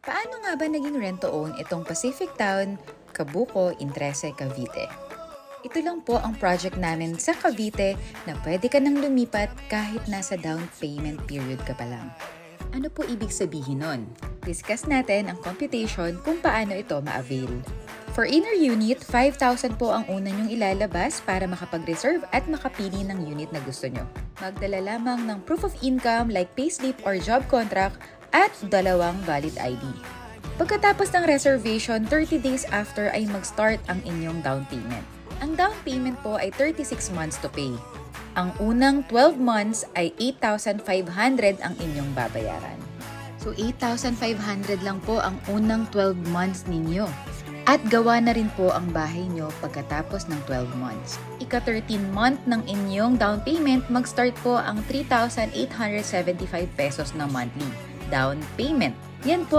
Paano nga ba naging rent-to-own itong Pacific Town, Cabuco, Intrese, Cavite? Ito lang po ang project namin sa Cavite na pwede ka nang lumipat kahit nasa down payment period ka pa lang. Ano po ibig sabihin nun? Discuss natin ang computation kung paano ito ma-avail. For inner unit, 5,000 po ang una nyong ilalabas para makapag-reserve at makapili ng unit na gusto nyo. Magdala lamang ng proof of income like payslip or job contract at 2 valid ID. Pagkatapos ng reservation, 30 days after ay mag-start ang inyong down payment. Ang down payment po ay 36 months to pay. Ang unang 12 months ay 8,500 ang inyong babayaran. So 8,500 lang po ang unang 12 months ninyo. At gawa na rin po ang bahay nyo pagkatapos ng 12 months. Ika-13 month ng inyong down payment, mag-start po ang 3,875 pesos na monthly down payment. Yan po